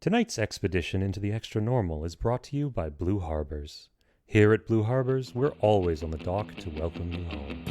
Tonight's expedition into the Extranormal is brought to you by Blue Harbors. Here at Blue Harbors, we're always on the dock to welcome you home.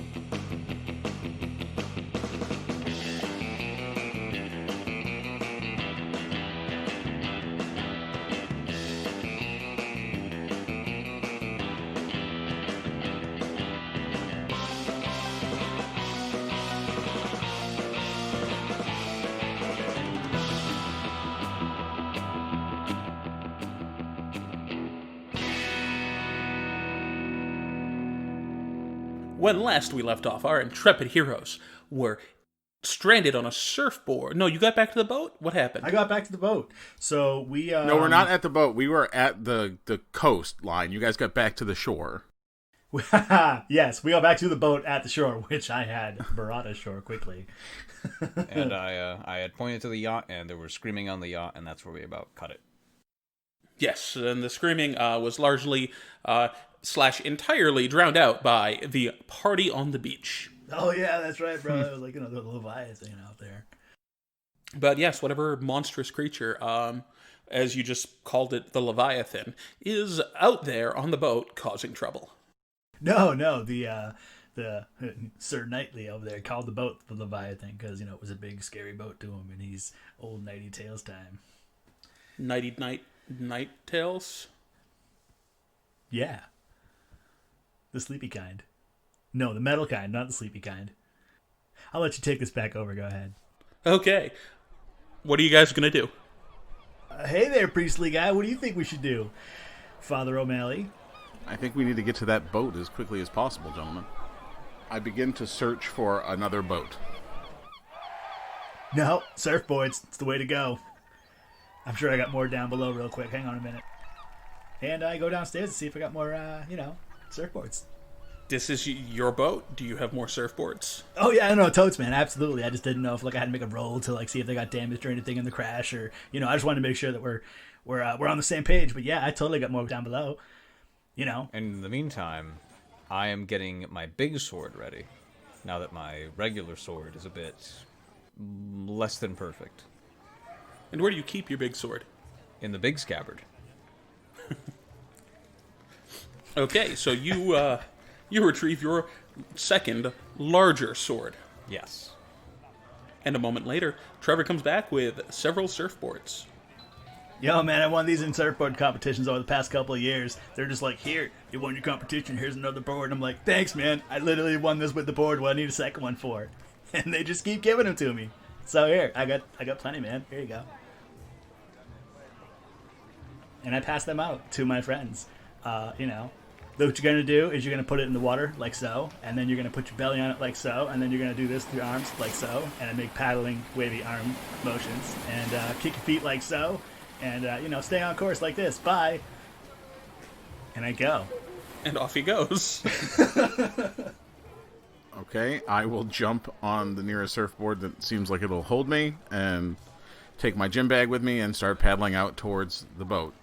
When last we left off, our intrepid heroes were stranded on a surfboard. No, you got back to the boat? What happened? I got back to the boat. So we... No, we're not at the boat. We were at the coastline. You guys got back to the shore. Yes, we got back to the boat at the shore, which I had brought ashore quickly. And I had pointed to the yacht, and there were screaming on the yacht, and that's where we about cut it. Yes, and the screaming was largely / entirely drowned out by the party on the beach. Oh yeah, that's right, bro. It was like, the Leviathan out there. But yes, whatever monstrous creature, as you just called it, the Leviathan, is out there on the boat causing trouble. No, the Sir Knightley over there called the boat the Leviathan because, it was a big scary boat to him, and he's old Nighty Tales time. Night Tales? Yeah. The sleepy kind. No, the metal kind, not the sleepy kind. I'll let you take this back over. Go ahead. Okay. What are you guys going to do? Hey there, priestly guy. What do you think we should do, Father O'Malley? I think we need to get to that boat as quickly as possible, gentlemen. I begin to search for another boat. No, surfboards. It's the way to go. I'm sure I got more down below real quick. Hang on a minute. And I go downstairs to see if I got more, surfboards. This is your boat? Do you have more surfboards? Oh, yeah, no, totes, man. Absolutely. I just didn't know if, I had to make a roll to, see if they got damaged or anything in the crash or, I just wanted to make sure that we're on the same page. But, yeah, I totally got more down below, And in the meantime, I am getting my big sword ready, now that my regular sword is a bit less than perfect. And where do you keep your big sword? In the big scabbard. Okay, so you retrieve your second, larger sword. Yes. And a moment later, Trevor comes back with several surfboards. Yo, man, I won these in surfboard competitions over the past couple of years. They're just like, here, you won your competition, here's another board. And I'm like, thanks, man. I literally won this with the board. What I need a second one for? And they just keep giving them to me. So here, I got plenty, man. Here you go. And I pass them out to my friends. What you're going to do is you're going to put it in the water, like so, and then you're going to put your belly on it, like so, and then you're going to do this with your arms, like so, and make paddling, wavy arm motions, and kick your feet like so, and, stay on course like this. Bye. And I go. And off he goes. Okay, I will jump on the nearest surfboard that seems like it'll hold me, and take my gym bag with me and start paddling out towards the boat.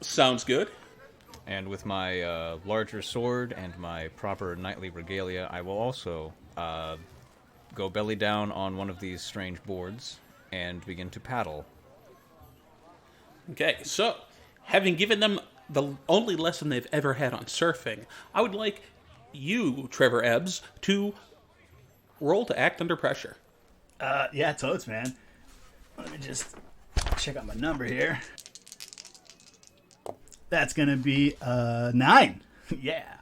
Sounds good. And with my larger sword and my proper knightly regalia, I will also go belly down on one of these strange boards and begin to paddle. Okay, so, having given them the only lesson they've ever had on surfing, I would like you, Trevor Ebbs, to roll to act under pressure. Yeah, totes, man. Let me just check out my number here. That's going to be 9. Yeah.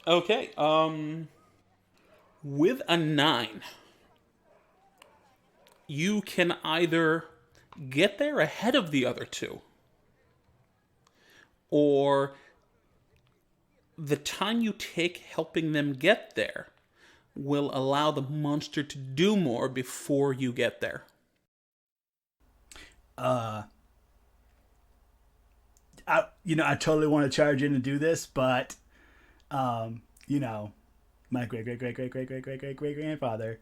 Okay, with a 9, you can either get there ahead of the other two, or the time you take helping them get there will allow the monster to do more before you get there. I totally want to charge in and do this, but, my great-great-great-great-great-great-great-great-great-grandfather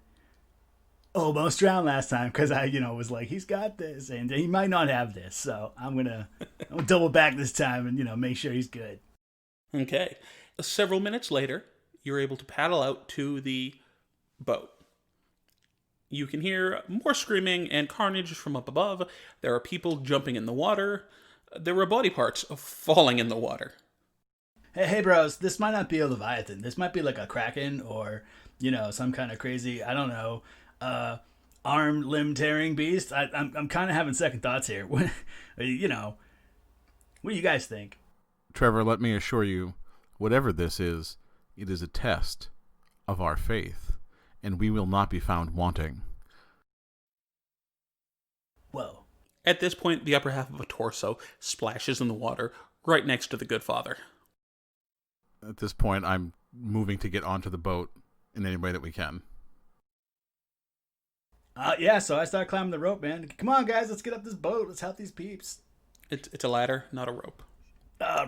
almost drowned last time because I, was like, he's got this, and he might not have this, so I'm gonna double back this time and, make sure he's good. Okay. Several minutes later, you're able to paddle out to the boat. You can hear more screaming and carnage from up above. There are people jumping in the water. There are body parts falling in the water. Hey, bros, this might not be a Leviathan. This might be like a Kraken or, some kind of crazy, I don't know, arm limb tearing beast. I'm kind of having second thoughts here. What do you guys think? Trevor, let me assure you, whatever this is, it is a test of our faith, and we will not be found wanting. Whoa. At this point, the upper half of a torso splashes in the water right next to the good father. At this point, I'm moving to get onto the boat in any way that we can. So I start climbing the rope, man. Come on, guys, let's get up this boat. Let's help these peeps. It's a ladder, not a rope.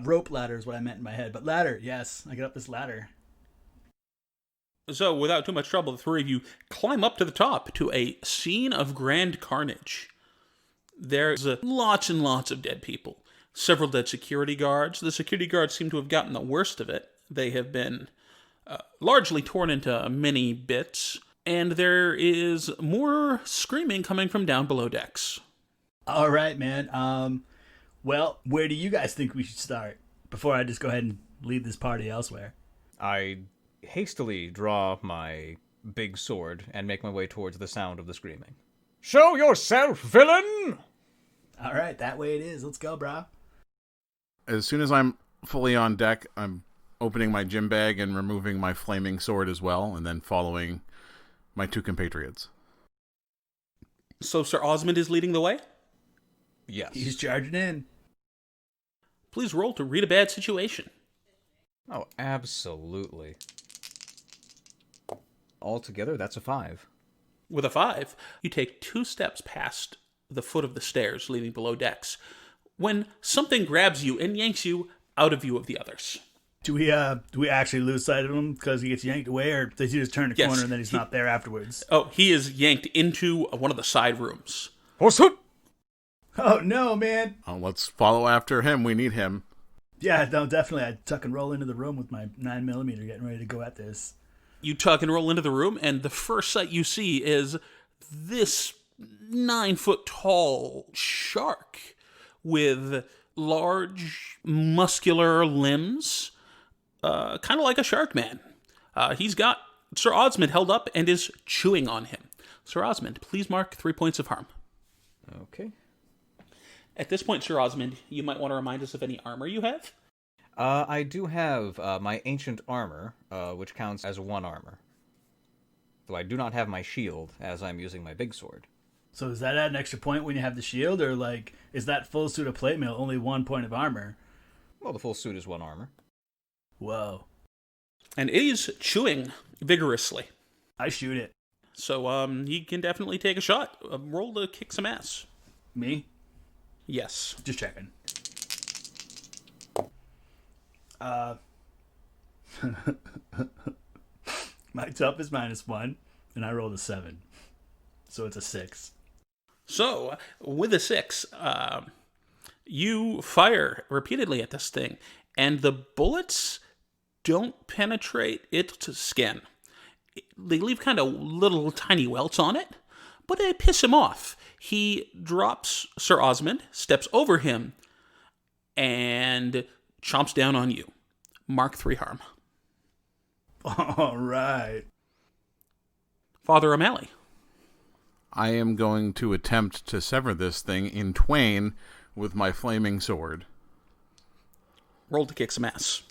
Rope ladder is what I meant in my head. But ladder, yes. I get up this ladder. So, without too much trouble, the three of you climb up to the top to a scene of grand carnage. There's lots and lots of dead people. Several dead security guards. The security guards seem to have gotten the worst of it. They have been largely torn into many bits. And there is more screaming coming from down below decks. All right, man. Well, where do you guys think we should start? Before I just go ahead and lead this party elsewhere. I hastily draw my big sword and make my way towards the sound of the screaming. Show yourself, villain! All right, that way it is. Let's go, bro. As soon as I'm fully on deck, I'm opening my gym bag and removing my flaming sword as well, and then following my two compatriots. So Sir Osmond is leading the way? Yes. He's charging in. Please roll to read a bad situation. Oh, absolutely. Altogether, that's a 5. With a 5, you take 2 steps past the foot of the stairs leading below decks, when something grabs you and yanks you out of view of the others. Do we actually lose sight of him because he gets yanked away, or does he just turn the corner and then he's not there afterwards? Oh, he is yanked into one of the side rooms. Oh, no, man. Let's follow after him. We need him. Yeah, no, definitely. I'd tuck and roll into the room with my 9mm getting ready to go at this. You tuck and roll into the room, and the first sight you see is this 9-foot-tall shark with large, muscular limbs, kind of like a shark man. He's got Sir Osmond held up and is chewing on him. Sir Osmond, please mark 3 points of harm. Okay. At this point, Sir Osmond, you might want to remind us of any armor you have. I do have my ancient armor, which counts as 1 armor. Though I do not have my shield, as I'm using my big sword. So does that add an extra point when you have the shield, or is that full suit of plate mail only 1 point of armor? Well, the full suit is 1 armor. Whoa. And it is chewing vigorously. I shoot it. So he can definitely take a shot. Roll to kick some ass. Me? Yes. Just checking. My tough is -1, and I rolled a 7. So it's a 6. So, with a 6, you fire repeatedly at this thing, and the bullets don't penetrate its skin. They leave kind of little tiny welts on it, but they piss him off. He drops Sir Osmond, steps over him, and chomps down on you. Mark 3 harm. All right. Father O'Malley. I am going to attempt to sever this thing in twain with my flaming sword. Roll to kick some ass.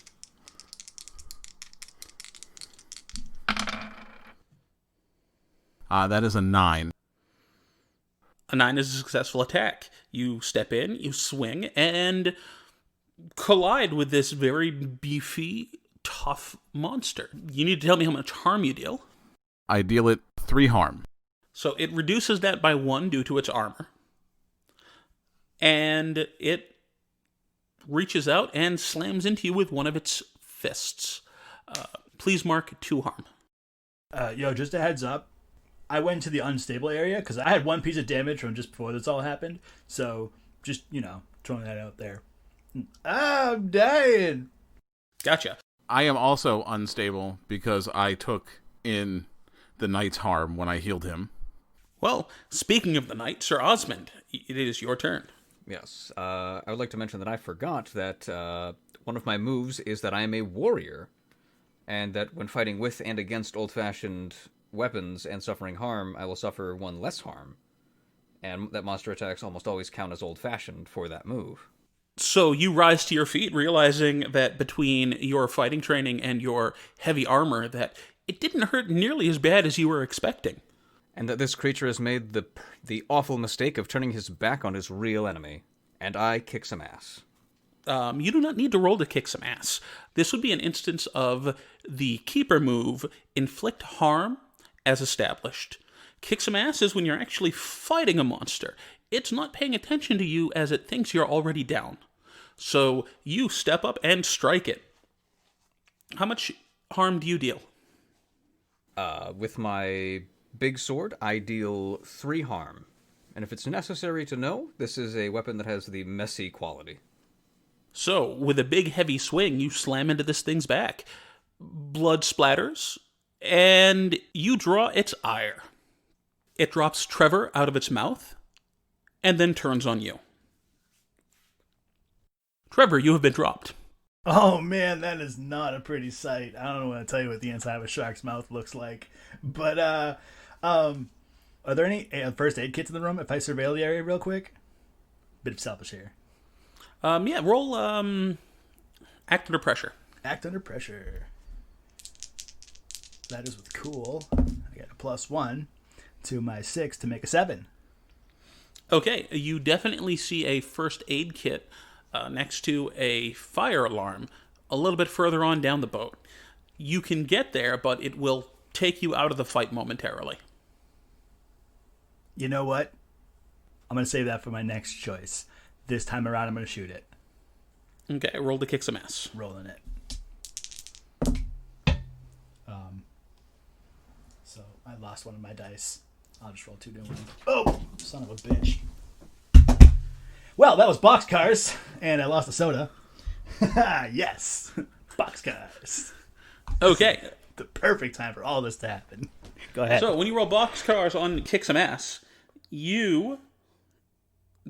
That is a 9. A 9 is a successful attack. You step in, you swing, and collide with this very beefy, tough monster. You need to tell me how much harm you deal. I deal it 3 harm. So it reduces that by 1 due to its armor. And it reaches out and slams into you with one of its fists. Please mark 2 harm. Just a heads up. I went to the unstable area because I had 1 piece of damage from just before this all happened. So just, throwing that out there. I'm dying. Gotcha. I am also unstable because I took in the knight's harm when I healed him. Well, speaking of the knight, Sir Osmond, it is your turn. Yes. I would like to mention that I forgot that one of my moves is that I am a warrior, and that when fighting with and against old-fashioned weapons and suffering harm, I will suffer one less harm. And that monster attacks almost always count as old-fashioned for that move. So you rise to your feet, realizing that between your fighting training and your heavy armor, that it didn't hurt nearly as bad as you were expecting. And that this creature has made the awful mistake of turning his back on his real enemy. And I kick some ass. You do not need to roll to kick some ass. This would be an instance of the keeper move, inflict harm, as established. Kick some ass is when you're actually fighting a monster. It's not paying attention to you as it thinks you're already down. So you step up and strike it. How much harm do you deal? With my big sword, I deal 3 harm. And if it's necessary to know, this is a weapon that has the messy quality. So, with a big heavy swing, you slam into this thing's back. Blood splatters, and you draw its ire. It drops Trevor out of its mouth, and then turns on you. Trevor, you have been dropped. Oh man, that is not a pretty sight. I don't want to tell you what the inside of a shark's mouth looks like. But are there any first aid kits in the room if I surveil the area real quick? Bit of selfish here. Yeah, roll act under pressure. Act under pressure. That is with cool. I got a +1 to my 6 to make a 7. Okay, you definitely see a first aid kit next to a fire alarm a little bit further on down the boat. You can get there, but it will take you out of the fight momentarily. You know what? I'm going to save that for my next choice. This time around, I'm going to shoot it. Okay, roll to kick some ass. Rolling it. So I lost one of my dice. I'll just roll 2 new ones. Oh, son of a bitch. Well, that was boxcars, and I lost a soda. Yes, boxcars. Okay. The perfect time for all this to happen. Go ahead. So when you roll boxcars on kick some ass, you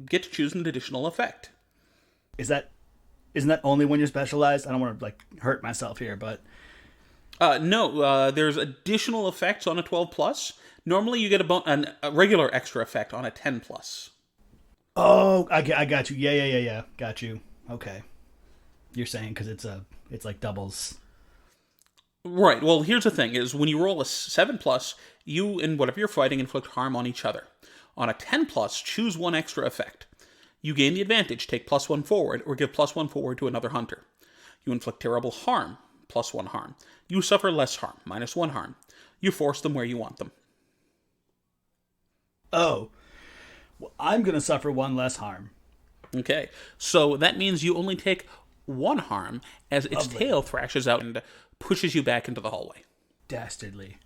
get to choose an additional effect. Isn't that only when you're specialized? I don't want to hurt myself here, but No, there's additional effects on a 12 plus. Normally, you get a regular extra effect on a 10 plus. oh, I got you. Yeah. Got you. Okay. You're saying because it's like doubles. Right. Well, here's the thing: is when you roll a 7 plus, you and whatever you're fighting inflict harm on each other. On a 10 plus, choose one extra effect. You gain the advantage, take +1 forward, or give +1 forward to another hunter. You inflict terrible harm, +1 harm. You suffer less harm, -1 harm. You force them where you want them. Oh, well, I'm gonna suffer 1 less harm. Okay, so that means you only take 1 harm as its tail thrashes out and pushes you back into the hallway. Dastardly.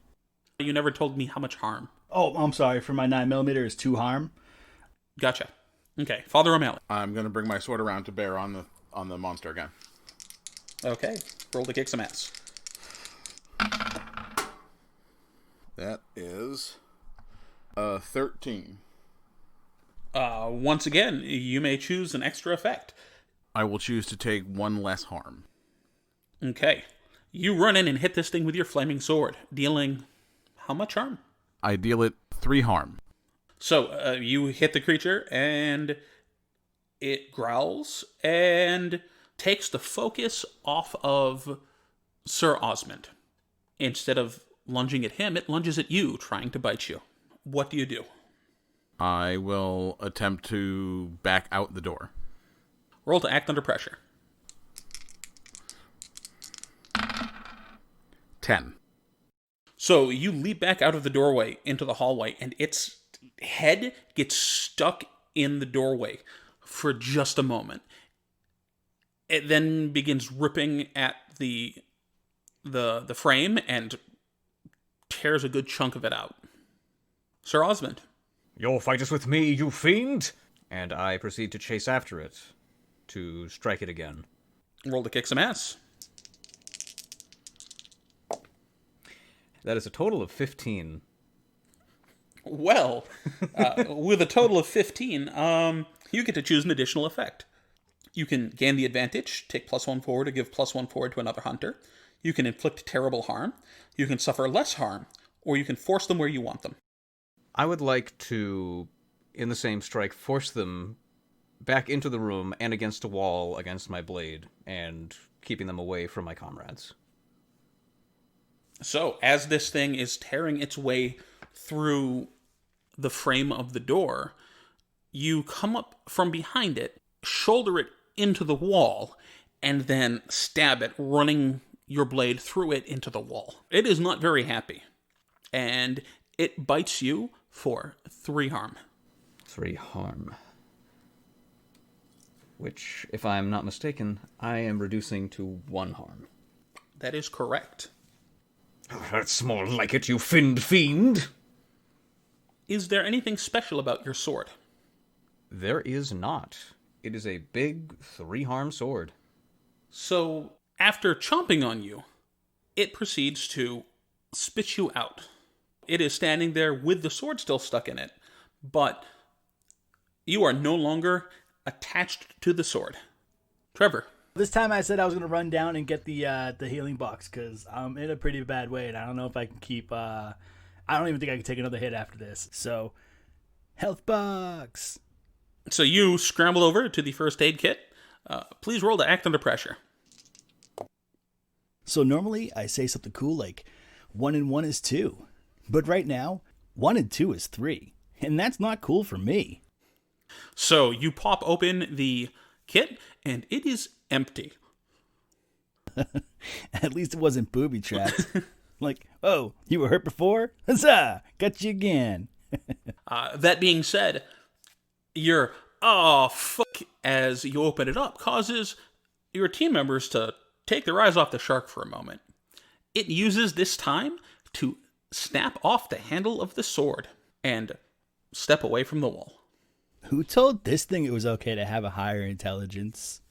You never told me how much harm. Oh, I'm sorry. For my 9mm is 2 harm. Gotcha. Okay, Father O'Malley. I'm going to bring my sword around to bear on the monster again. Okay, roll to kick some ass. That is 13. Once again, you may choose an extra effect. I will choose to take 1 less harm. Okay. You run in and hit this thing with your flaming sword, dealing how much harm? I deal it 3 harm. So, you hit the creature, and it growls, and takes the focus off of Sir Osmond. Instead of lunging at him, it lunges at you, trying to bite you. What do you do? I will attempt to back out the door. Roll to act under pressure. 10. So you leap back out of the doorway into the hallway, and its head gets stuck in the doorway for just a moment. It then begins ripping at the frame and tears a good chunk of it out. Sir Osmond. Your fight is with me, you fiend! And I proceed to chase after it, to strike it again. Roll to kick some ass. That is a total of 15. Well, with a total of 15, you get to choose an additional effect. You can gain the advantage, take +1 forward to give +1 forward to another hunter. You can inflict terrible harm. You can suffer less harm, or you can force them where you want them. I would like to, in the same strike, force them back into the room and against a wall against my blade, and keeping them away from my comrades. So, as this thing is tearing its way through the frame of the door, you come up from behind it, shoulder it into the wall, and then stab it, running your blade through it into the wall. It is not very happy, and it bites you for 3 harm. 3 harm. Which, if I am not mistaken, I am reducing to 1 harm. That is correct. That's more like it, you finned fiend! Is there anything special about your sword? There is not. It is a big 3 harm sword. So, after chomping on you, it proceeds to spit you out. It is standing there with the sword still stuck in it, but you are no longer attached to the sword. Trevor. This time I said I was going to run down and get the healing box because I'm in a pretty bad way and I don't know if I can keep... I don't even think I can take another hit after this. So, health box. So you scramble over to the first aid kit. Please roll to act under pressure. So normally I say something cool like 1 and 1 is 2. But right now, 1 and 2 is 3. And that's not cool for me. So you pop open the kit and it is empty. At least it wasn't booby trapped. Like, oh, you were hurt before? Huzzah! Got you again. That being said, your "oh fuck" as you open it up causes your team members to take their eyes off the shark for a moment. It uses this time to snap off the handle of the sword and step away from the wall. Who told this thing it was okay to have a higher intelligence?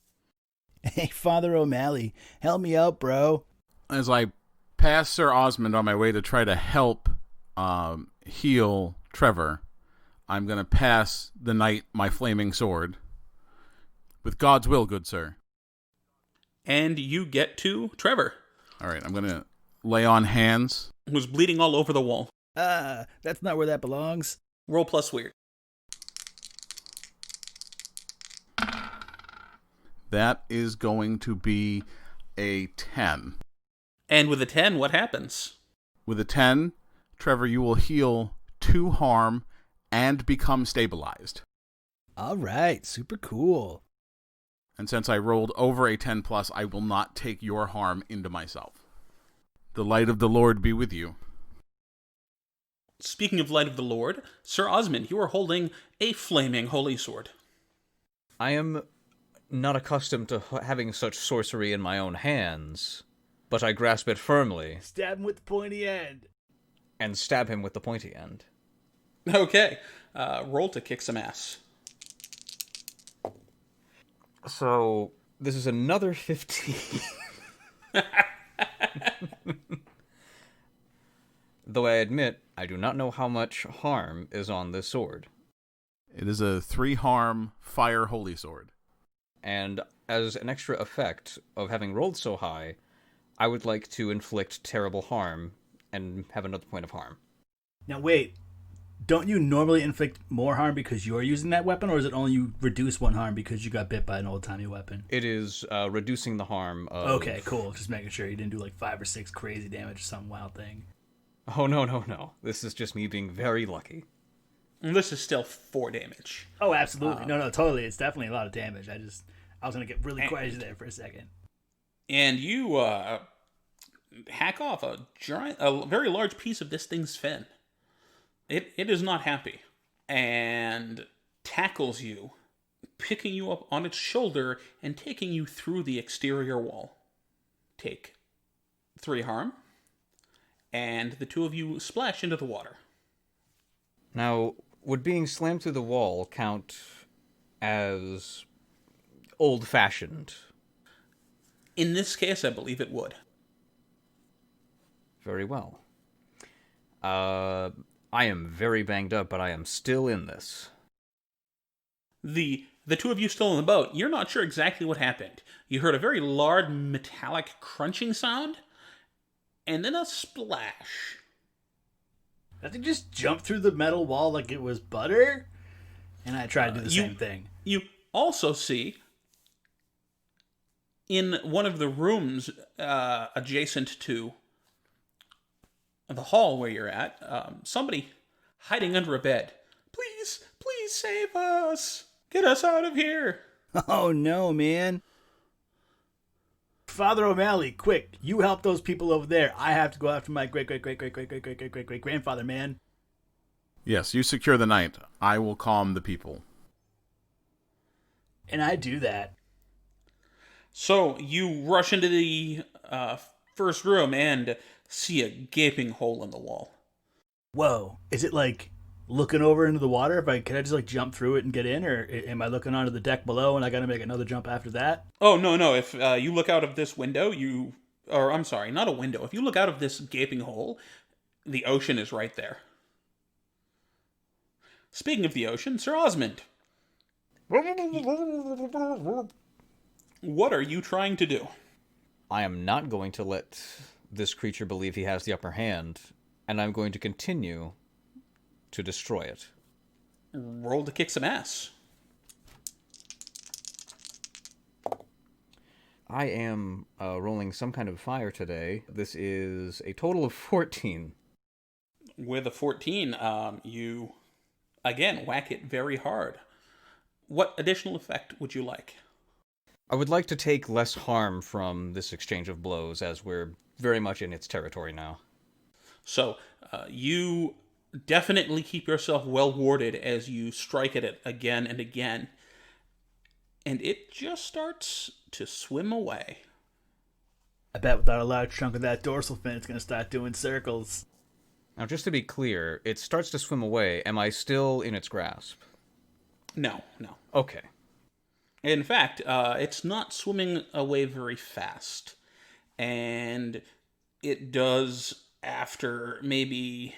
Hey, Father O'Malley, help me out, bro. As I pass Sir Osmond on my way to try to help heal Trevor, I'm going to pass the knight my flaming sword. With God's will, good sir. And you get to Trevor, All right, I'm going to lay on hands. who's bleeding all over the wall. That's not where that belongs. Roll plus weird. That is going to be a 10. And with a 10, what happens? With a 10, Trevor, you will heal 2 harm and become stabilized. All right, super cool. And since I rolled over a 10 plus, I will not take your harm into myself. The light of the Lord be with you. Speaking of light of the Lord, Sir Osmond, you are holding a flaming holy sword. I am not accustomed to having such sorcery in my own hands, but I grasp it firmly. Stab him with the pointy end. And stab him with the pointy end. Okay, roll to kick some ass. So, this is another 15. Though I admit, I do not know how much harm is on this sword. It is a 3 harm fire holy sword. And as an extra effect of having rolled so high, I would like to inflict terrible harm and have another point of harm. Now wait, don't you normally inflict more harm because you're using that weapon, or is it only you reduce 1 harm because you got bit by an old-timey weapon? It is reducing the harm of... Okay, cool. Just making sure you didn't do like 5 or 6 crazy damage or some wild thing. Oh, no. This is just me being very lucky. And this is still 4 damage. Oh, absolutely. No, totally. It's definitely a lot of damage. I was going to get really quiet there for a second. And you hack off a very large piece of this thing's fin. It is not happy and tackles you, picking you up on its shoulder and taking you through the exterior wall. Take 3 harm, and the 2 of you splash into the water. Now, would being slammed through the wall count as old-fashioned? In this case, I believe it would. Very well. I am very banged up, but I am still in this. The two of you still in the boat, you're not sure exactly what happened. You heard a very loud metallic crunching sound, and then a splash. Did they just jump through the metal wall like it was butter? And I tried to do the same thing. You also see, in one of the rooms adjacent to the hall where you're at, somebody hiding under a bed. Please, please save us. Get us out of here. Oh no, man. Father O'Malley, quick, you help those people over there. I have to go after my great-great-great-great-great-great-great-great-grandfather, man. Yes, you secure the night. I will calm the people. And I do that. So you rush into the first room and see a gaping hole in the wall. Whoa, is it like looking over into the water? Can I just like jump through it and get in, or am I looking onto the deck below and I got to make another jump after that? Oh, no. If you look out of this window, I'm sorry, not a window. If you look out of this gaping hole, the ocean is right there. Speaking of the ocean, Sir Osmond. What are you trying to do? I am not going to let this creature believe he has the upper hand, and I'm going to continue to destroy it. Roll to kick some ass. I am rolling some kind of fire today. This is a total of 14. With a 14, you, again, whack it very hard. What additional effect would you like? I would like to take less harm from this exchange of blows, as we're very much in its territory now. So, you definitely keep yourself well warded as you strike at it again and again. And it just starts to swim away. I bet without a large chunk of that dorsal fin, it's going to start doing circles. Now, just to be clear, it starts to swim away. Am I still in its grasp? No. Okay. In fact, it's not swimming away very fast. And it does, after maybe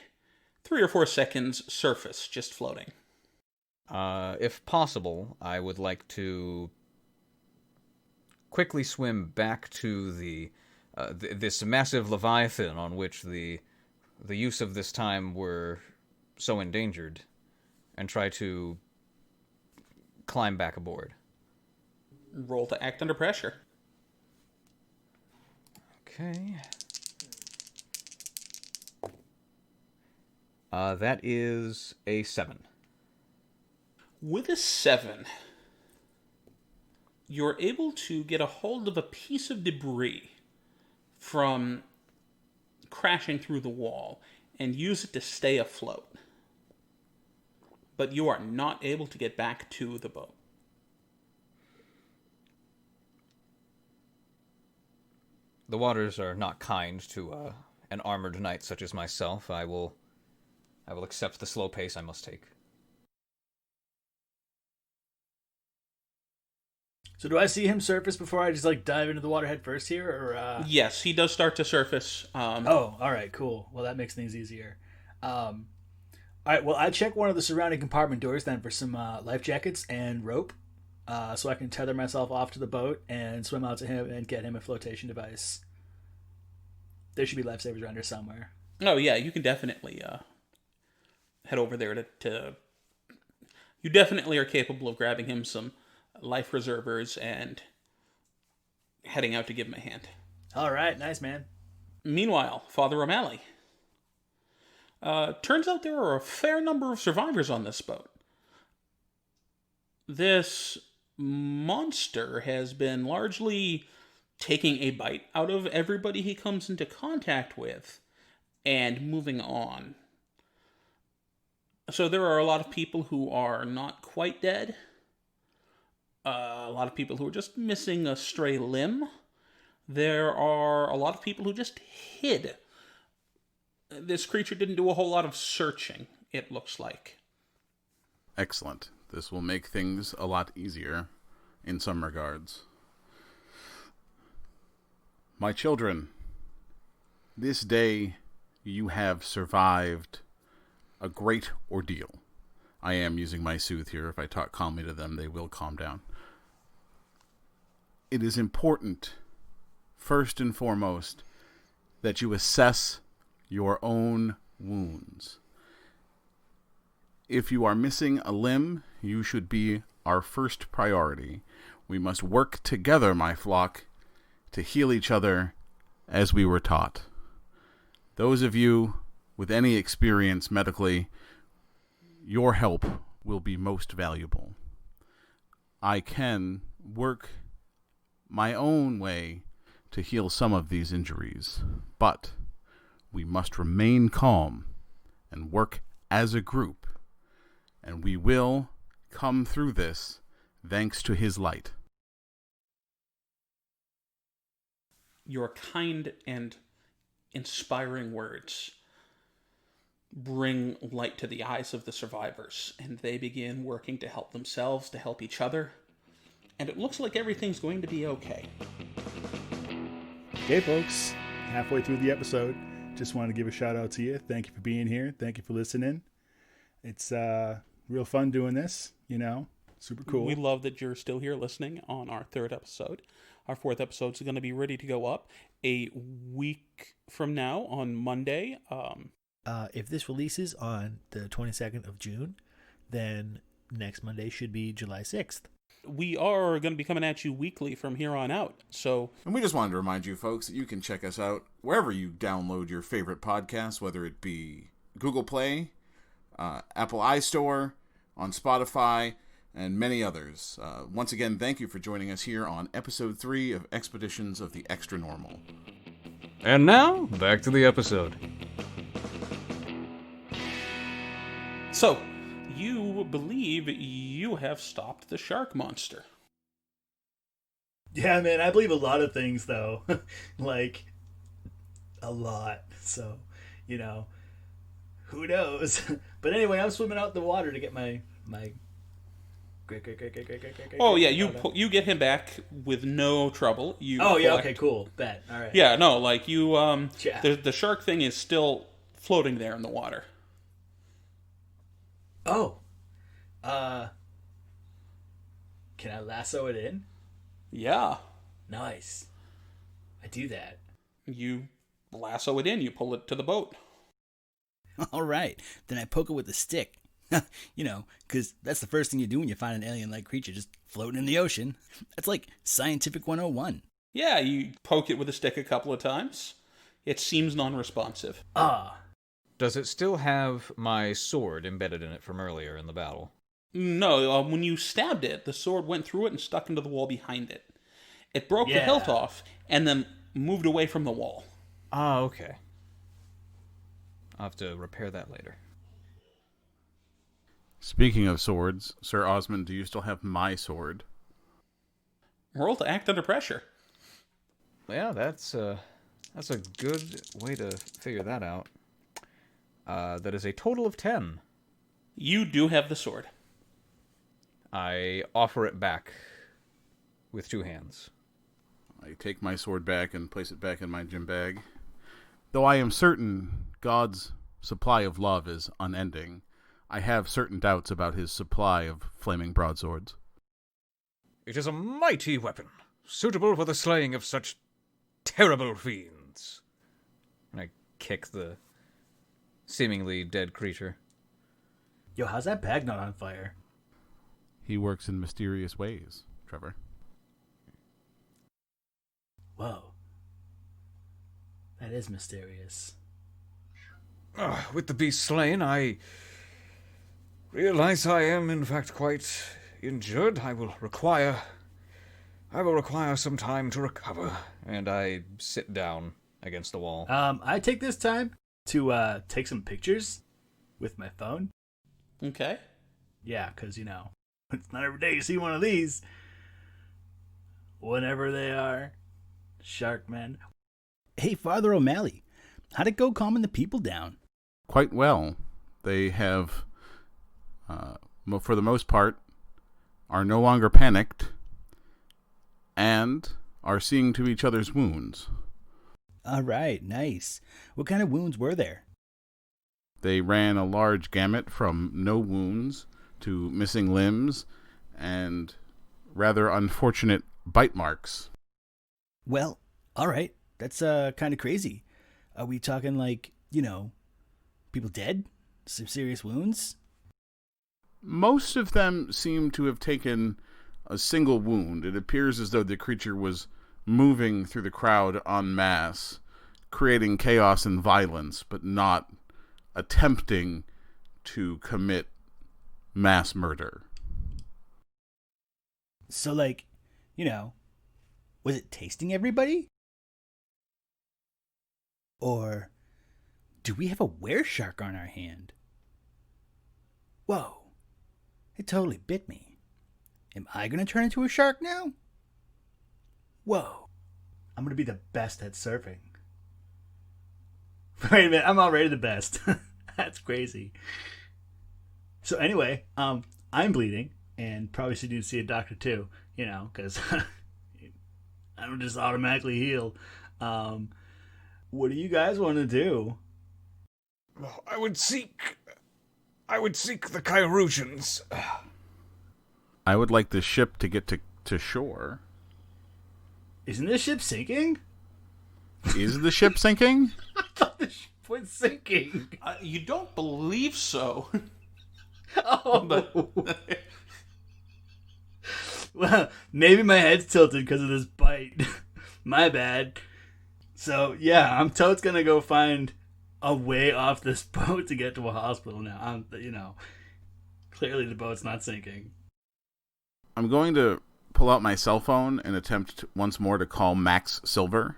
3 or 4 seconds, surface, just floating. If possible, I would like to quickly swim back to this massive leviathan on which the use of this time were so endangered, and try to climb back aboard. Roll to act under pressure. Okay. That is a 7. With a 7, you're able to get a hold of a piece of debris from crashing through the wall and use it to stay afloat. But you are not able to get back to the boat. The waters are not kind to an armored knight such as myself. I will accept the slow pace I must take. So do I see him surface before I just like dive into the water head first here, or? Yes, he does start to surface. Oh, all right, cool. Well, that makes things easier. All right, well, I check one of the surrounding compartment doors then for some life jackets and rope, so I can tether myself off to the boat and swim out to him and get him a flotation device. There should be lifesavers around here somewhere. Oh yeah, you can definitely head over there to. You definitely are capable of grabbing him some life preservers and heading out to give him a hand. All right, nice, man. Meanwhile, Father O'Malley. Turns out there are a fair number of survivors on this boat. This monster has been largely taking a bite out of everybody he comes into contact with and moving on. So there are a lot of people who are not quite dead. A lot of people who are just missing a stray limb. There are a lot of people who just hid. This creature didn't do a whole lot of searching, it looks like. Excellent. This will make things a lot easier in some regards. My children, this day you have survived a great ordeal. I am using my soothe here. If I talk calmly to them, they will calm down. It is important, first and foremost, that you assess your own wounds. If you are missing a limb, you should be our first priority. We must work together, my flock, to heal each other as we were taught. Those of you with any experience medically, your help will be most valuable. I can work my own way to heal some of these injuries, but we must remain calm and work as a group, and we will come through this thanks to his light. Your kind and inspiring words bring light to the eyes of the survivors, and they begin working to help themselves, to help each other, and it looks like everything's going to be okay. Okay, folks, halfway through the episode, just wanted to give a shout out to you. Thank you for being here. Thank you for listening. It's real fun doing this, super cool. We love that you're still here listening on our third episode. Our fourth episode is going to be ready to go up a week from now on Monday. If this releases on the 22nd of June, then next Monday should be July 6th. We are going to be coming at you weekly from here on out. And we just wanted to remind you, folks, that you can check us out wherever you download your favorite podcasts, whether it be Google Play, Apple iStore, on Spotify, and many others. Once again, thank you for joining us here on Episode 3 of Expeditions of the Extranormal. And now, back to the episode. So, you believe you have stopped the shark monster. Yeah, man, I believe a lot of things, though. Like, a lot. So, who knows? But anyway, I'm swimming out in the water to get my great. Oh, yeah, you get him back with no trouble. Okay, cool. Bet. All right. Yeah, no, like you, Yeah. the shark thing is still floating there in the water. Oh. Can I lasso it in? Yeah. Nice. I do that. You lasso it in, you pull it to the boat. All right. Then I poke it with a stick. Because that's the first thing you do when you find an alien-like creature just floating in the ocean. That's like scientific 101. Yeah, you poke it with a stick a couple of times. It seems non-responsive. Does it still have my sword embedded in it from earlier in the battle? No, when you stabbed it, the sword went through it and stuck into the wall behind it. It broke the hilt off and then moved away from the wall. Ah, okay. I'll have to repair that later. Speaking of swords, Sir Osmond, do you still have my sword? Roll to act under pressure. Yeah, that's a good way to figure that out. That is a total of 10. You do have the sword. I offer it back with 2 hands. I take my sword back and place it back in my gym bag. Though I am certain God's supply of love is unending, I have certain doubts about his supply of flaming broadswords. It is a mighty weapon, suitable for the slaying of such terrible fiends. And I kick the seemingly dead creature. Yo, how's that bag not on fire? He works in mysterious ways, Trevor. Whoa. That is mysterious. With the beast slain, I realize I am, in fact, quite injured. I will require some time to recover. And I sit down against the wall. I take this time to take some pictures with my phone. Okay. Yeah, because, it's not every day you see one of these. Whenever they are. Shark men. Hey, Father O'Malley, how'd it go calming the people down? Quite well. They have, for the most part, are no longer panicked and are seeing to each other's wounds. All right, nice. What kind of wounds were there? They ran a large gamut from no wounds to missing limbs and rather unfortunate bite marks. Well, all right. That's kind of crazy. Are we talking like, people dead? Some serious wounds? Most of them seem to have taken a single wound. It appears as though the creature was moving through the crowd en masse, creating chaos and violence, but not attempting to commit mass murder. So, like, was it tasting everybody? Or do we have a wereshark on our hand? Whoa. It totally bit me. Am I going to turn into a shark now? Whoa. I'm going to be the best at surfing. Wait a minute, I'm already the best. That's crazy. So anyway, I'm bleeding and probably should need to see a doctor too, because I don't just automatically heal. What do you guys want to do? Well, I would seek the Chirurgeons. I would like the ship to get to shore. Isn't this ship sinking? Is the ship sinking? I thought the ship was sinking. You don't believe so. Oh. Well, maybe my head's tilted because of this bite. My bad. So, yeah, I'm totes going to go find a way off this boat to get to a hospital now. Clearly the boat's not sinking. I'm going to pull out my cell phone and attempt once more to call Max Silver.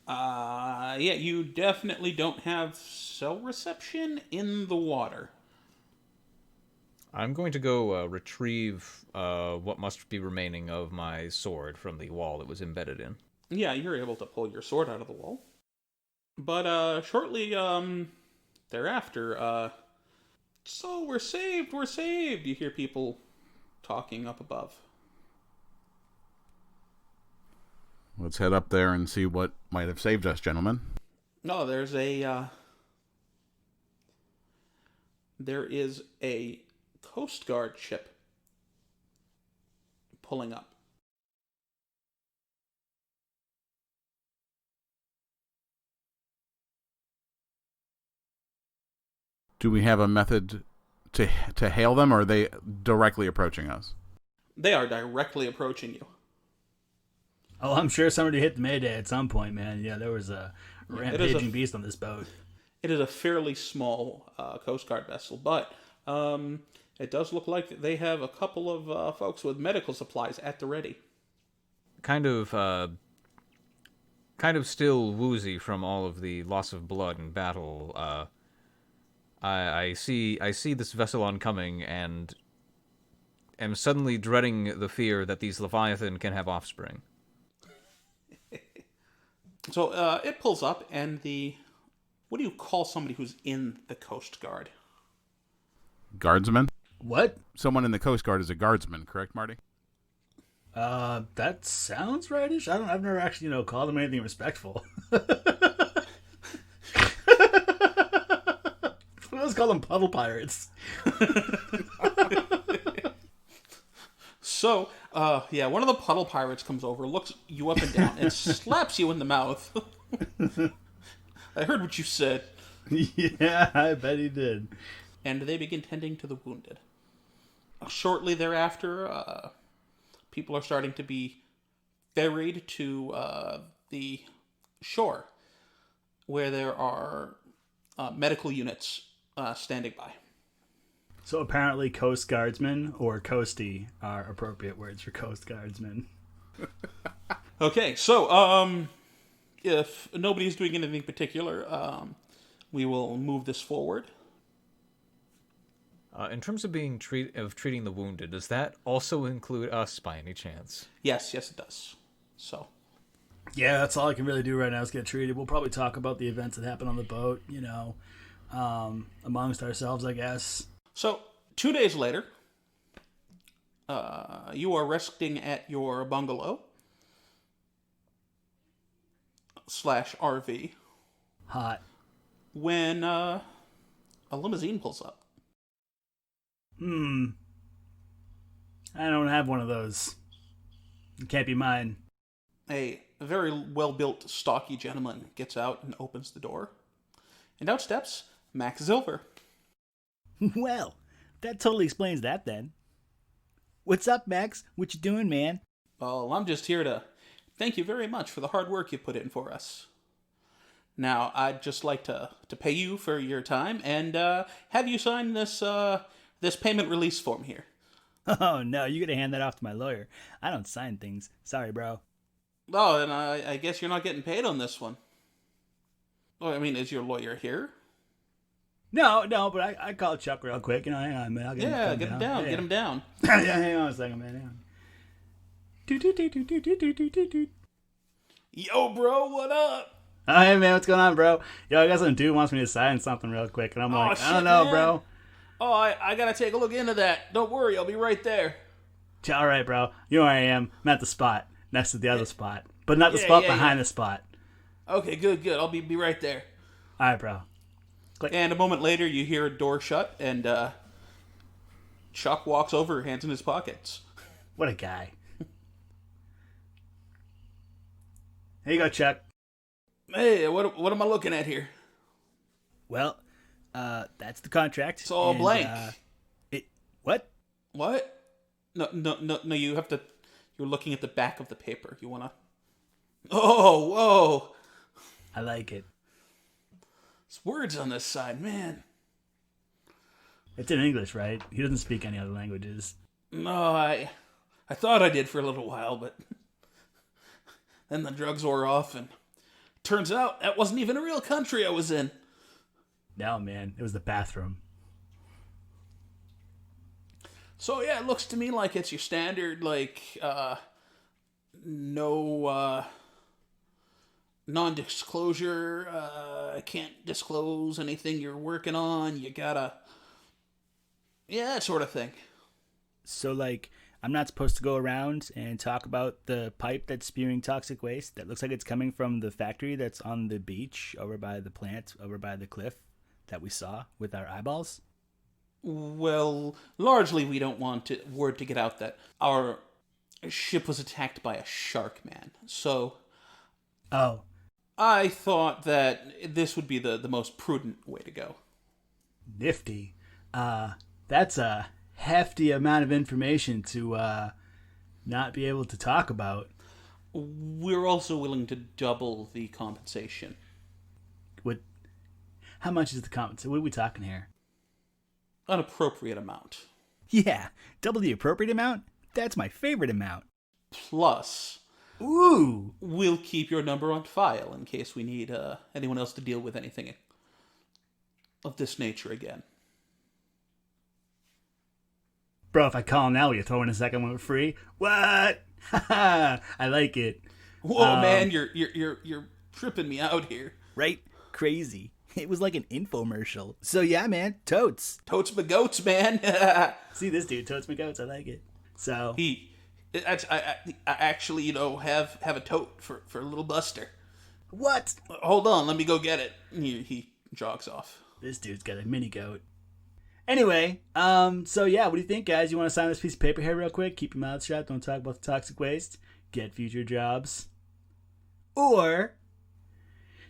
Yeah, you definitely don't have cell reception in the water. I'm going to go retrieve what must be remaining of my sword from the wall it was embedded in. Yeah, you're able to pull your sword out of the wall. But shortly thereafter, so we're saved. You hear people talking up above. Let's head up there and see what might have saved us, gentlemen. No, there is a Coast Guard ship pulling up. Do we have a method to hail them, or are they directly approaching us? They are directly approaching you. Oh, I'm sure somebody hit the Mayday at some point, man. Yeah, there was a rampaging beast on this boat. It is a fairly small Coast Guard vessel, but it does look like they have a couple of folks with medical supplies at the ready. Kind of still woozy from all of the loss of blood and battle. I see this vessel oncoming and am suddenly dreading the fear that these Leviathan can have offspring. So it pulls up, and what do you call somebody who's in the Coast Guard? Guardsman? What? Someone in the Coast Guard is a guardsman, correct, Marty? That sounds rightish. I've never actually, called them anything respectful. Let's call them puddle pirates. So, one of the puddle pirates comes over, looks you up and down, and slaps you in the mouth. I heard what you said. Yeah, I bet he did. And they begin tending to the wounded. Shortly thereafter, people are starting to be ferried to the shore, where there are medical units standing by. So apparently Coast Guardsmen or Coastie are appropriate words for Coast Guardsmen. Okay, so if nobody's doing anything particular, we will move this forward. In terms of treating the wounded, does that also include us by any chance? Yes, it does. So, yeah, that's all I can really do right now is get treated. We'll probably talk about the events that happened on the boat, amongst ourselves, I guess. So 2 days later, you are resting at your bungalow / RV. Hot. when a limousine pulls up. I don't have one of those. It can't be mine. A very well-built, stocky gentleman gets out and opens the door. And out steps Max Silver. Well, that totally explains that then. What's up, Max? What you doing, man? Well, I'm just here to thank you very much for the hard work you put in for us. Now, I'd just like to pay you for your time and have you sign this payment release form here. Oh, no, you gotta hand that off to my lawyer. I don't sign things. Sorry, bro. Oh, and I guess you're not getting paid on this one. Well, I mean, is your lawyer here? No, but I called Chuck real quick. Hang on, man. I'll get him down. Get him down. Yeah, hang on a second, man. Hang on. Yo, bro, what up? Oh, hey, man, what's going on, bro? Yo, I got some dude wants me to sign something real quick, and I'm like, shit, I don't know, man. bro. Oh, I gotta take a look into that. Don't worry, I'll be right there. All right, bro. You know where I am. I'm at the spot next to the other spot, but not the spot behind the spot. Okay, good. I'll be right there. All right, bro. Click. And a moment later, you hear a door shut, and Chuck walks over, hands in his pockets. What a guy. Here you go, Chuck. Hey, what am I looking at here? Well, that's the contract. It's all blank. What? What? No, you have to... You're looking at the back of the paper. You wanna... Oh, whoa! I like it. There's words on this side, man. It's in English, right? He doesn't speak any other languages. No, I thought I did for a little while, but... Then the drugs wore off, and... Turns out that wasn't even a real country I was in. No, man. It was the bathroom. So, yeah, it looks to me like it's your standard, no, non-disclosure, can't disclose anything you're working on, you gotta... Yeah, that sort of thing. So, I'm not supposed to go around and talk about the pipe that's spewing toxic waste that looks like it's coming from the factory that's on the beach over by the plant, over by the cliff that we saw with our eyeballs? Well, largely we don't want word to get out that our ship was attacked by a shark man. So, Oh, I thought that this would be the most prudent way to go. nifty. That's a hefty amount of information to not be able to talk about. We're also willing to double the compensation. How much is the compensation? What are we talking here? An appropriate amount. Yeah, double the appropriate amount? That's my favorite amount. Plus, Ooh! we'll keep your number on file in case we need anyone else to deal with anything of this nature again. Bro, if I call now, will you throw in a second one for free? What? I like it. Whoa, man, you're tripping me out here. Right? Crazy. It was like an infomercial. So yeah, man, totes. Totes my goats, man. See this dude, totes my goats. I like it. So I actually, have a tote for a little Buster. what? Hold on, let me go get it. He jogs off. This dude's got a mini goat. Anyway, so yeah, what do you think, guys? You want to sign this piece of paper here real quick? Keep your mouth shut. Don't talk about the toxic waste. Get future jobs. Or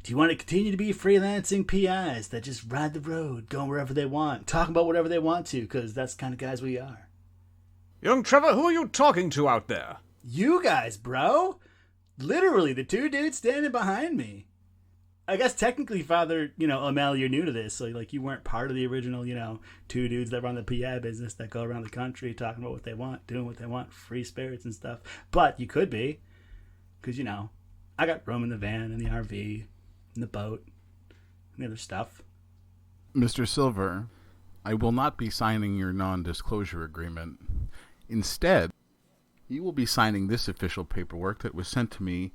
do you want to continue to be freelancing PIs that just ride the road, going wherever they want, talking about whatever they want to, because that's the kind of guys we are. Young Trevor, who are you talking to out there? You guys, bro. Literally, the two dudes standing behind me. I guess technically, Father, Amel, you're new to this, so you weren't part of the original, two dudes that run the PI business that go around the country talking about what they want, doing what they want, free spirits and stuff. But you could be, because I got room in the van and the RV, and the boat, and the other stuff. Mr. Silver, I will not be signing your non-disclosure agreement. Instead, you will be signing this official paperwork that was sent to me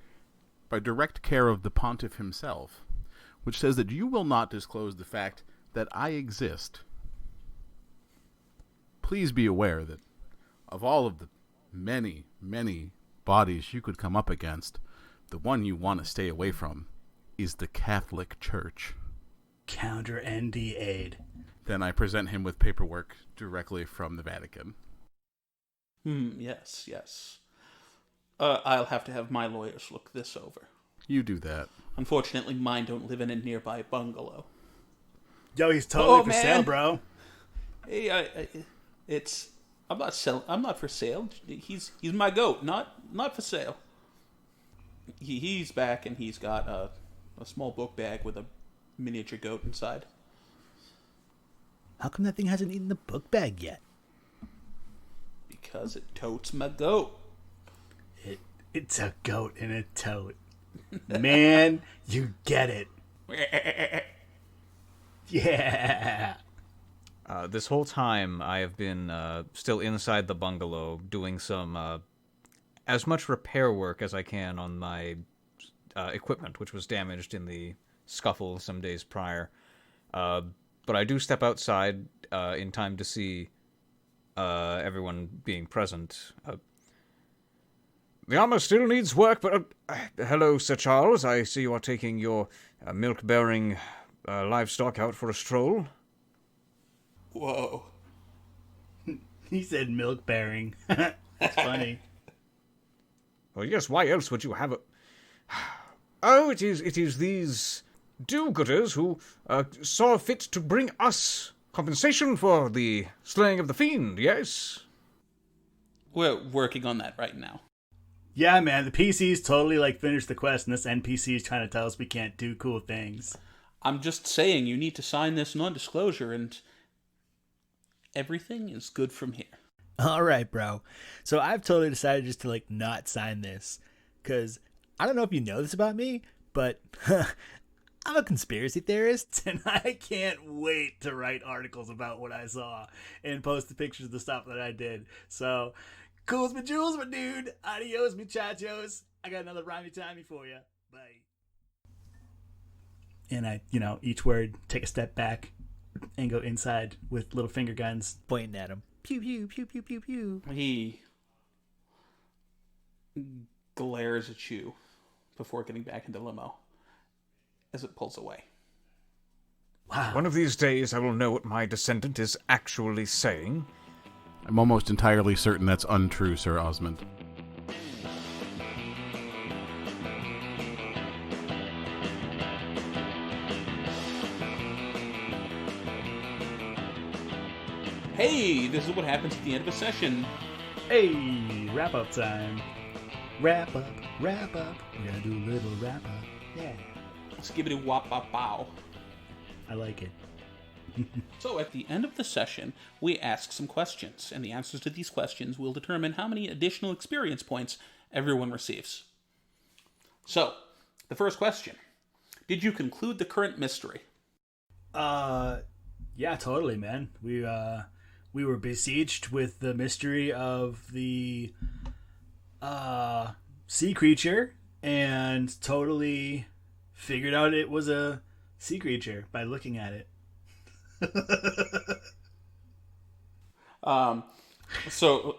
by direct care of the pontiff himself, which says that you will not disclose the fact that I exist. Please be aware that of all of the many, many bodies you could come up against, the one you want to stay away from is the Catholic Church. Counter ND aid. Then I present him with paperwork directly from the Vatican. Yes, yes. I'll have to have my lawyers look this over. You do that. Unfortunately, mine don't live in a nearby bungalow. Yo, he's totally for man. sale, bro. Hey, I'm not for sale. He's my goat, not for sale. He's back, and he's got a small book bag with a miniature goat inside. How come that thing hasn't eaten the book bag yet? Because it totes my goat. It's a goat in a tote. Man, you get it. Yeah. This whole time, I have been still inside the bungalow doing some as much repair work as I can on my equipment, which was damaged in the scuffle some days prior. But I do step outside in time to see everyone being present. The armor still needs work, but hello, Sir Charles. I see you are taking your milk-bearing livestock out for a stroll. Whoa. He said milk bearing. That's funny. Well, yes, why else would you have it? Oh, it is these do-gooders who saw fit to bring us compensation for the slaying of the fiend, yes? We're working on that right now. Yeah, man, the PC's totally finished the quest, and this NPC is trying to tell us we can't do cool things. I'm just saying you need to sign this non-disclosure, and everything is good from here. All right, bro. So I've totally decided just to not sign this, because I don't know if you know this about me, but I'm a conspiracy theorist, and I can't wait to write articles about what I saw and post the pictures of the stuff that I did. So, cool's my jewels, my dude. Adios, muchachos. I got another rhymey-timey for you. Bye. And I, each word, take a step back and go inside with little finger guns pointing at him. Pew, pew, pew, pew, pew, pew. He glares at you before getting back into limo as it pulls away. Wow. One of these days I will know what my descendant is actually saying. I'm almost entirely certain that's untrue, Sir Osmond. Hey, this is what happens at the end of a session. Hey, wrap-up time. Wrap up. We're gonna do a little wrap-up. Yeah. Skibbity wop bop bow. I like it. So at the end of the session, we ask some questions, and the answers to these questions will determine how many additional experience points everyone receives. So, the first question. Did you conclude the current mystery? Yeah, totally, man. We were besieged with the mystery of the sea creature and totally figured out it was a sea creature by looking at it. So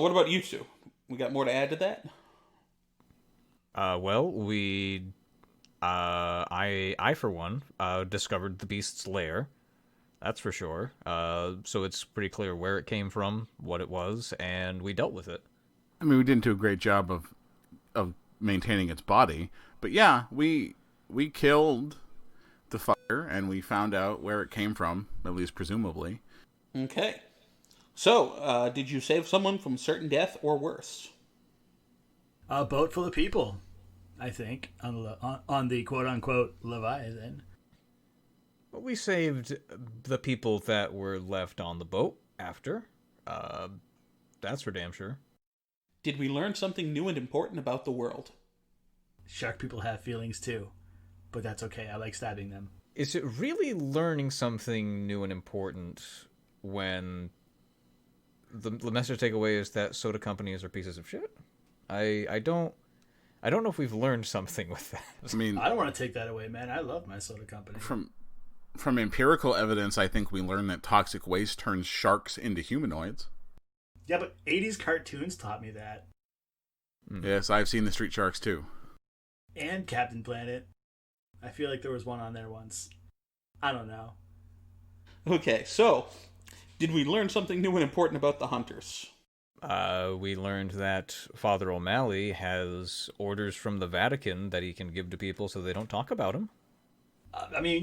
what about you two? We got more to add to that? Well, I for one, discovered the beast's lair. That's for sure. So it's pretty clear where it came from, what it was, and we dealt with it. I mean, we didn't do a great job of maintaining its body, but yeah, we killed the fucker, and we found out where it came from, at least presumably. Okay. So, did you save someone from certain death or worse? A boat full of people, I think, on the quote-unquote Leviathan. But we saved the people that were left on the boat after. That's for damn sure. Did we learn something new and important about the world? Shark people have feelings too, but that's okay. I like stabbing them. Is it really learning something new and important when the message takeaway is that soda companies are pieces of shit? I don't know if we've learned something with that. I mean, I don't want to take that away, man. I love my soda company. From empirical evidence, I think we learned that toxic waste turns sharks into humanoids. Yeah, but 80s cartoons taught me that. Yes, I've seen the Street Sharks too. And Captain Planet. I feel like there was one on there once. I don't know. Okay, so did we learn something new and important about the hunters? We learned that Father O'Malley has orders from the Vatican that he can give to people so they don't talk about him. I mean,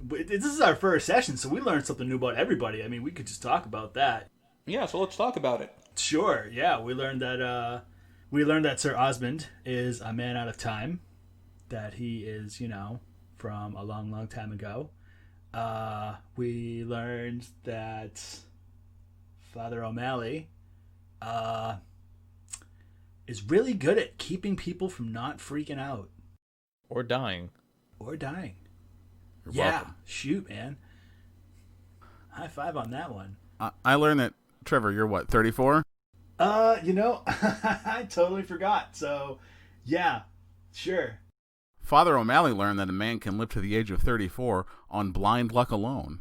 this is our first session, so we learned something new about everybody. I mean, we could just talk about that. Yeah, so let's talk about it. Sure. Yeah, we learned that Sir Osmond is a man out of time. That he is, from a long, long time ago. We learned that Father O'Malley is really good at keeping people from not freaking out. Or dying. Or dying. You're Yeah, welcome. shoot, man. High five on that one. I learned that, Trevor, you're what, 34? I totally forgot. So, yeah, sure. Father O'Malley learned that a man can live to the age of 34 on blind luck alone.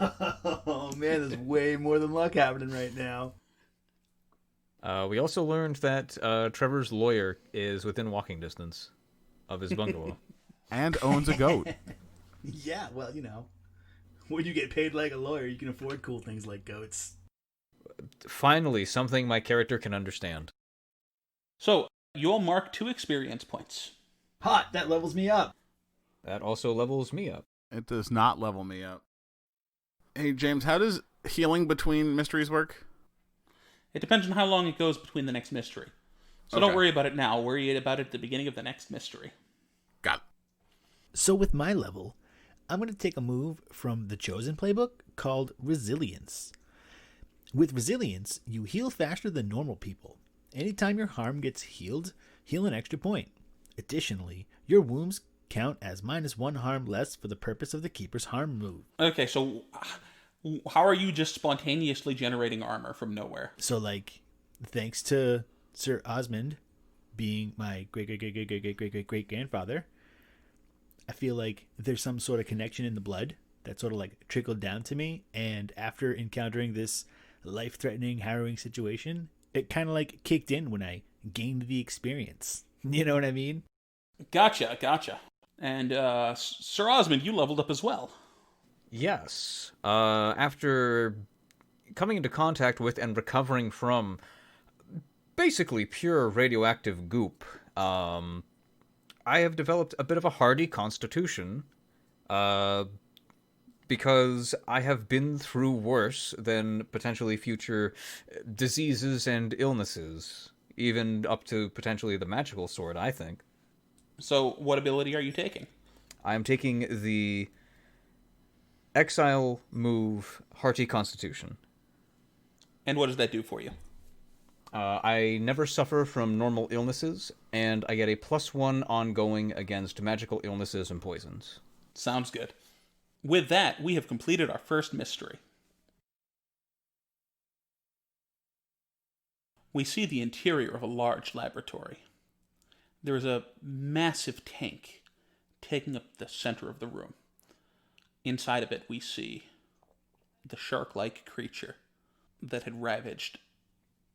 Oh, man, there's way more than luck happening right now. We also learned that Trevor's lawyer is within walking distance of his bungalow. And owns a goat. Yeah, well, when you get paid like a lawyer, you can afford cool things like goats. Finally, something my character can understand. So, you'll mark 2 experience points. Hot, that levels me up. That also levels me up. It does not level me up. Hey, James, how does healing between mysteries work? It depends on how long it goes between the next mystery. So Okay. don't worry about it now. Worry about it at the beginning of the next mystery. Got it. So with my level, I'm going to take a move from the Chosen playbook called Resilience. With Resilience, you heal faster than normal people. Anytime your harm gets healed, heal an extra point. Additionally, your wounds count as -1 harm less for the purpose of the Keeper's harm move. Okay, so how are you just spontaneously generating armor from nowhere? So, thanks to Sir Osmond being my great-great-great-great-great-great-great-grandfather, I feel like there's some sort of connection in the blood that sort of trickled down to me, and after encountering this life-threatening, harrowing situation, it kind of kicked in when I gained the experience. You know what I mean? Gotcha. And Sir Osmond, you leveled up as well. Yes. After coming into contact with and recovering from basically pure radioactive goop, I have developed a bit of a hardy constitution, because I have been through worse than potentially future diseases and illnesses, even up to potentially the magical sword, I think. So what ability are you taking? I am taking the Exile move, Hearty Constitution. And what does that do for you? I never suffer from normal illnesses, and I get a +1 ongoing against magical illnesses and poisons. Sounds good. With that, we have completed our first mystery. We see the interior of a large laboratory. There is a massive tank taking up the center of the room. Inside of it, we see the shark-like creature that had ravaged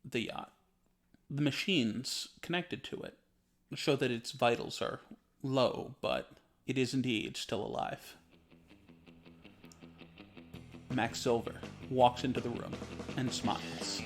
the yacht. The machines connected to it show that its vitals are low, but it is indeed still alive. Max Silver walks into the room and smiles.